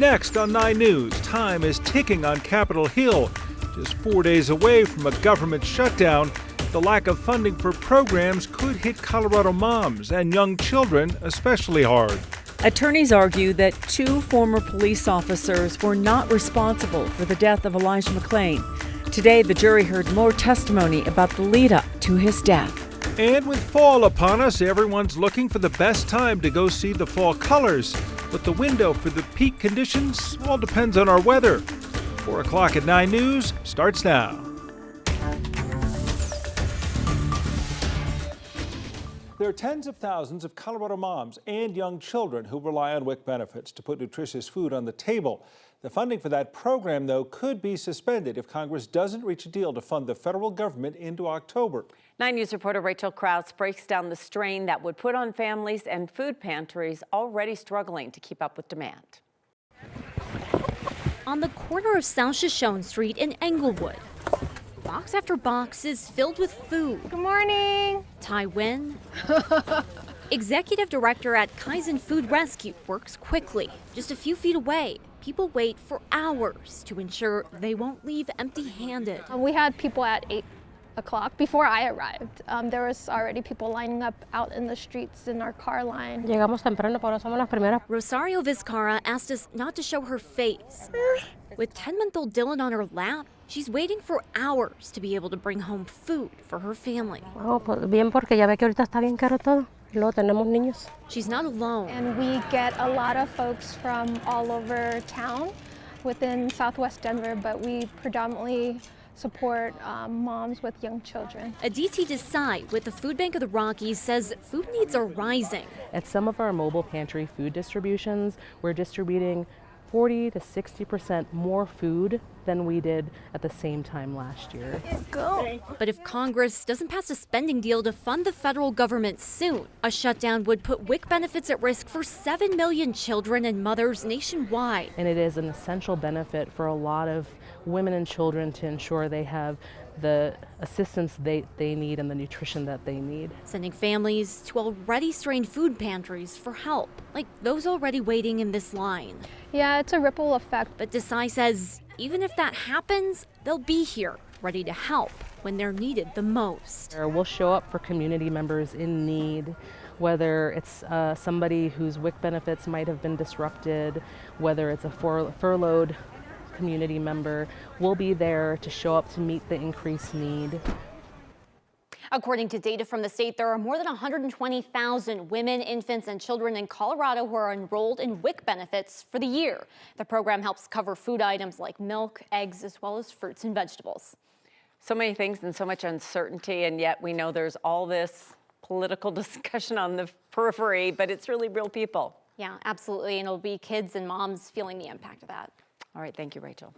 Next on 9 News, time is ticking on Capitol Hill. Just 4 days away from a government shutdown, the lack of funding for programs could hit Colorado moms and young children especially hard. Attorneys argue that 2 former police officers were not responsible for the death of Elijah McLean. Today, the jury heard more testimony about the lead-up to his death. And with fall upon us, everyone's looking for the best time to go see the fall colors. But the window for the peak conditions all depends on our weather. 4 o'clock at 9 News starts now. There are tens of thousands of Colorado moms and young children who rely on WIC benefits to put nutritious food on the table. The funding for that program, though, could be suspended if Congress doesn't reach a deal to fund the federal government into October. 9 News reporter Rachel Krause breaks down the strain that would put on families and food pantries already struggling to keep up with demand. On the corner of South Shoshone Street in Englewood, box after box is filled with food. Good morning. Tai Wen, executive director at Kaizen Food Rescue, works quickly. Just a few feet away, people wait for hours to ensure they won't leave empty-handed. We had people at 8 o'clock before I arrived. There was already people lining up out in the streets in our car line. Llegamos temprano, pero somos las primeras. Rosario Vizcarra asked us not to show her face. With 10-month-old Dylan on her lap, she's waiting for hours to be able to bring home food for her family. Oh, pues bien, porque ya ve que ahorita está bien caro todo. Luego tenemos niños. She's not alone. And we get a lot of folks from all over town within Southwest Denver, but we predominantly support moms with young children. Aditi Desai with the Food Bank of the Rockies says food needs are rising. At some of our mobile pantry food distributions, we're distributing 40 to 60% more food than we did at the same time last year. Go. But if Congress doesn't pass a spending deal to fund the federal government soon, a shutdown would put WIC benefits at risk for 7 million children and mothers nationwide. And it is an essential benefit for a lot of women and children to ensure they have the assistance they need and the nutrition that they need. Sending families to already strained food pantries for help, like those already waiting in this line. Yeah, it's a ripple effect. But Desai says even if that happens, they'll be here, ready to help when they're needed the most. We'll show up for community members in need, whether it's somebody whose WIC benefits might have been disrupted, whether it's a furloughed community member. We'll be there to show up to meet the increased need. According to data from the state, there are more than 120,000 women, infants, and children in Colorado who are enrolled in WIC benefits for the year. The program helps cover food items like milk, eggs, as well as fruits and vegetables. So many things and so much uncertainty, and yet we know there's all this political discussion on the periphery, but it's really real people. Yeah, absolutely, and it'll be kids and moms feeling the impact of that. All right, thank you, Rachel.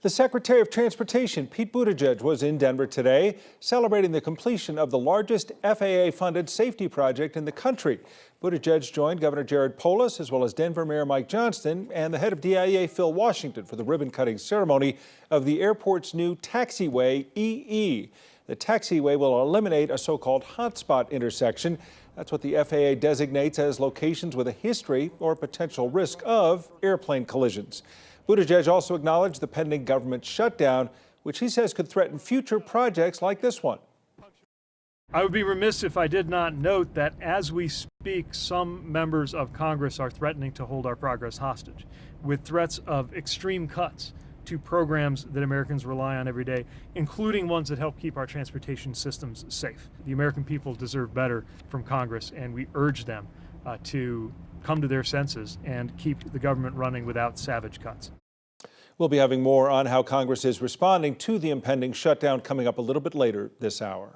The Secretary of Transportation, Pete Buttigieg, was in Denver today, celebrating the completion of the largest FAA-funded safety project in the country. Buttigieg joined Governor Jared Polis, as well as Denver Mayor Mike Johnston, and the head of DIA, Phil Washington, for the ribbon-cutting ceremony of the airport's new taxiway, EE. The taxiway will eliminate a so-called hotspot intersection. That's what the FAA designates as locations with a history or potential risk of airplane collisions. Buttigieg also acknowledged the pending government shutdown, which he says could threaten future projects like this one. I would be remiss if I did not note that as we speak, some members of Congress are threatening to hold our progress hostage with threats of extreme cuts to programs that Americans rely on every day, including ones that help keep our transportation systems safe. The American people deserve better from Congress, and we urge them to come to their senses and keep the government running without savage cuts. We'll be having more on how Congress is responding to the impending shutdown coming up a little bit later this hour.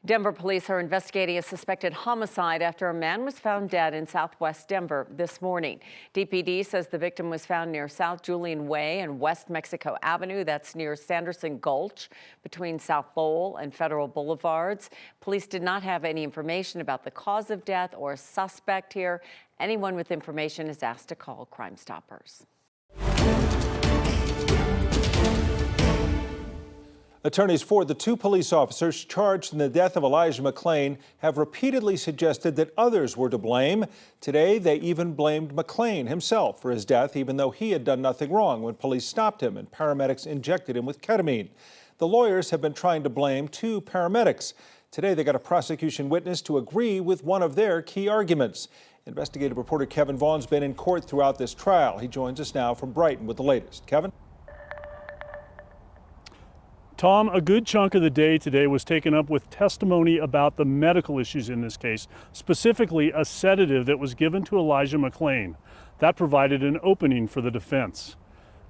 Denver police are investigating a suspected homicide after a man was found dead in southwest Denver this morning. DPD says the victim was found near South Julian Way and West Mexico Avenue. That's near Sanderson Gulch between South Lowell and Federal Boulevards. Police did not have any information about the cause of death or a suspect here. Anyone with information is asked to call Crime Stoppers. Attorneys for the two police officers charged in the death of Elijah McLean have repeatedly suggested that others were to blame. Today, they even blamed McLean himself for his death, even though he had done nothing wrong when police stopped him and paramedics injected him with ketamine. The lawyers have been trying to blame two paramedics. Today, they got a prosecution witness to agree with one of their key arguments. Investigative reporter Kevin Vaughn's been in court throughout this trial. He joins us now from Brighton with the latest. Kevin? Tom, a good chunk of the day today was taken up with testimony about the medical issues in this case, specifically a sedative that was given to Elijah McLean. That provided an opening for the defense.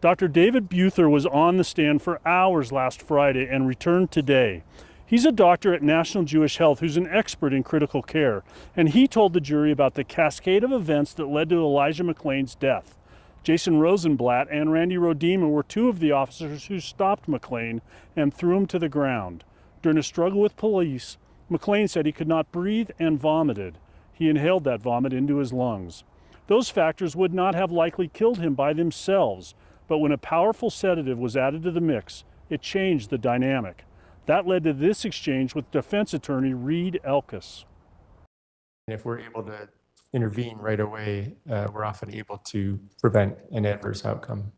Dr. David Buther was on the stand for hours last Friday and returned today. He's a doctor at National Jewish Health who's an expert in critical care, and he told the jury about the cascade of events that led to Elijah McLean's death. Jason Rosenblatt and Randy Rodema were two of the officers who stopped McLean and threw him to the ground. During a struggle with police, McLean said he could not breathe and vomited. He inhaled that vomit into his lungs. Those factors would not have likely killed him by themselves, but when a powerful sedative was added to the mix, it changed the dynamic. That led to this exchange with defense attorney Reed Elkis. If we're able to intervene right away, we're often able to prevent an adverse outcome.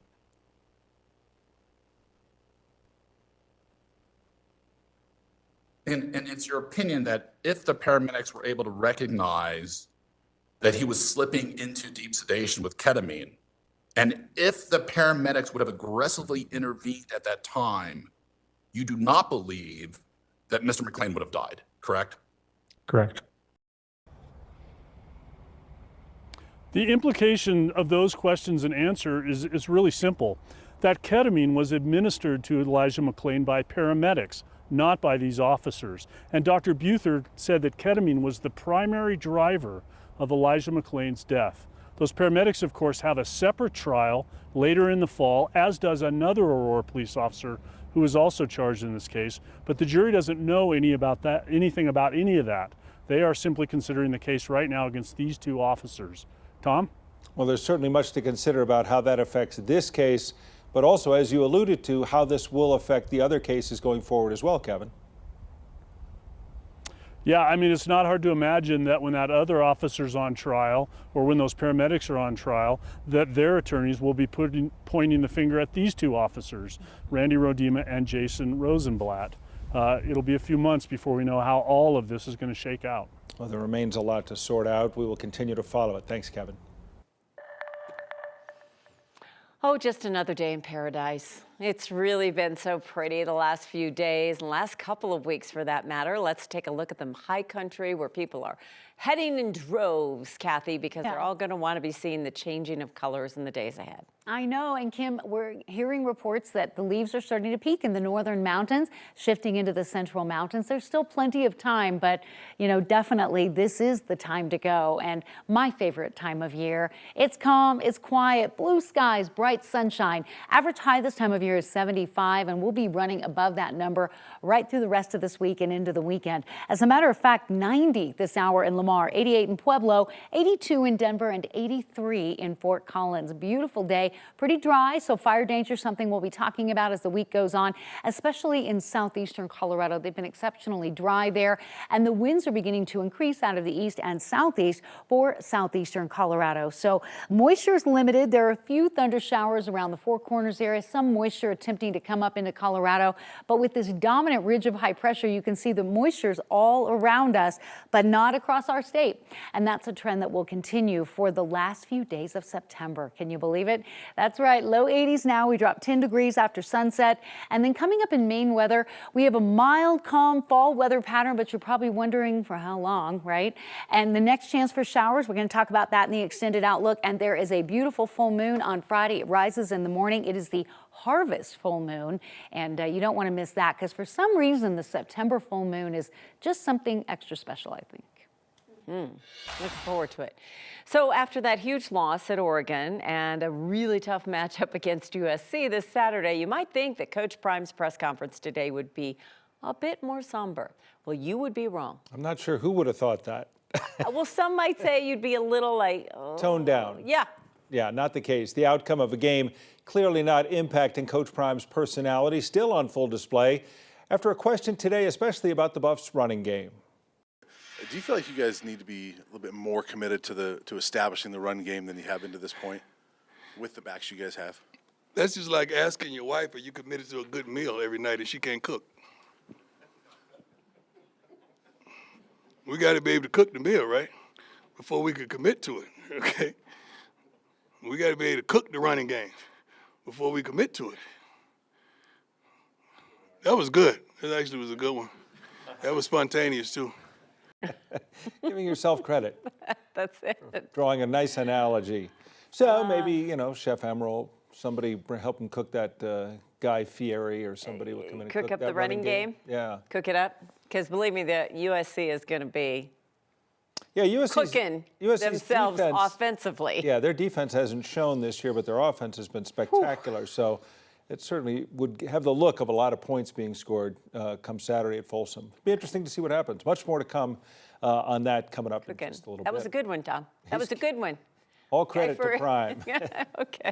And it's your opinion that if the paramedics were able to recognize that he was slipping into deep sedation with ketamine, and if the paramedics would have aggressively intervened at that time, you do not believe that Mr. McLean would have died, correct? Correct. The implication of those questions and answer is really simple. That ketamine was administered to Elijah McLean by paramedics, not by these officers. And Dr. Buther said that ketamine was the primary driver of Elijah McLean's death. Those paramedics, of course, have a separate trial later in the fall, as does another Aurora police officer who is also charged in this case. But the jury doesn't know anything about any of that. They are simply considering the case right now against these two officers. Tom? Well, there's certainly much to consider about how that affects this case, but also, as you alluded to, how this will affect the other cases going forward as well, Kevin. Yeah, I mean, it's not hard to imagine that when that other officer's on trial, or when those paramedics are on trial, that their attorneys will be pointing the finger at these two officers, Randy Rodema and Jason Rosenblatt. It'll be a few months before we know how all of this is going to shake out. Well, there remains a lot to sort out. We will continue to follow it. Thanks, Kevin. Oh, just another day in paradise. It's really been so pretty the last few days and last couple of weeks for that matter. Let's take a look at the high country where people are heading in droves, Kathy, because they're all going to want to be seeing the changing of colors in the days ahead. I know, and Kim, we're hearing reports that the leaves are starting to peak in the northern mountains, shifting into the central mountains. There's still plenty of time, but you know, definitely this is the time to go. And my favorite time of year. It's calm, it's quiet, blue skies, bright sunshine. Average high this time of year is 75, and we'll be running above that number right through the rest of this week and into the weekend. As a matter of fact, 90 this hour in Lamar, 88 in Pueblo, 82 in Denver, and 83 in Fort Collins. Beautiful day. Pretty dry, so fire danger, something we'll be talking about as the week goes on, especially in southeastern Colorado. They've been exceptionally dry there, and the winds are beginning to increase out of the east and southeast for southeastern Colorado. So moisture is limited. There are a few thunder showers around the Four Corners area, some moisture attempting to come up into Colorado, but with this dominant ridge of high pressure, you can see the moisture's all around us, but not across our state. And that's a trend that will continue for the last few days of September. Can you believe it? That's right, low 80s now. We drop 10 degrees after sunset. And then coming up in Maine weather, we have a mild, calm fall weather pattern, but you're probably wondering for how long, right? And the next chance for showers, we're going to talk about that in the extended outlook. And there is a beautiful full moon on Friday. It rises in the morning. It is the harvest full moon, and you don't want to miss that because for some reason the September full moon is just something extra special, I think. Looking forward to it. So after that huge loss at Oregon and a really tough matchup against USC this Saturday, you might think that Coach Prime's press conference today would be a bit more somber. Well, you would be wrong. I'm not sure who would have thought that. Well, some might say you'd be a little like... Oh, toned down. Yeah. Yeah, not the case. The outcome of a game clearly not impacting Coach Prime's personality, still on full display after a question today, especially about the Buffs' running game. Do you feel like you guys need to be a little bit more committed to establishing the run game than you have been to this point with the backs you guys have? That's just like asking your wife, are you committed to a good meal every night and she can't cook? We got to be able to cook the meal, right? Before we could commit to it, okay? We got to be able to cook the running game before we commit to it. That was good. That actually was a good one. That was spontaneous, too. Giving yourself credit. That's it. Drawing a nice analogy. So maybe, you know, Chef Emerald, somebody help him cook that Guy Fieri or somebody will come in and cook up that the running game. Yeah. Cook it up. Because believe me, the USC is going to be cooking themselves defense, offensively. Yeah, their defense hasn't shown this year, but their offense has been spectacular. Whew. So it certainly would have the look of a lot of points being scored come Saturday at Folsom. Be interesting to see what happens. Much more to come on that coming up in just a little bit. That was a good one, Tom. That was a good one. All credit to Prime. Okay.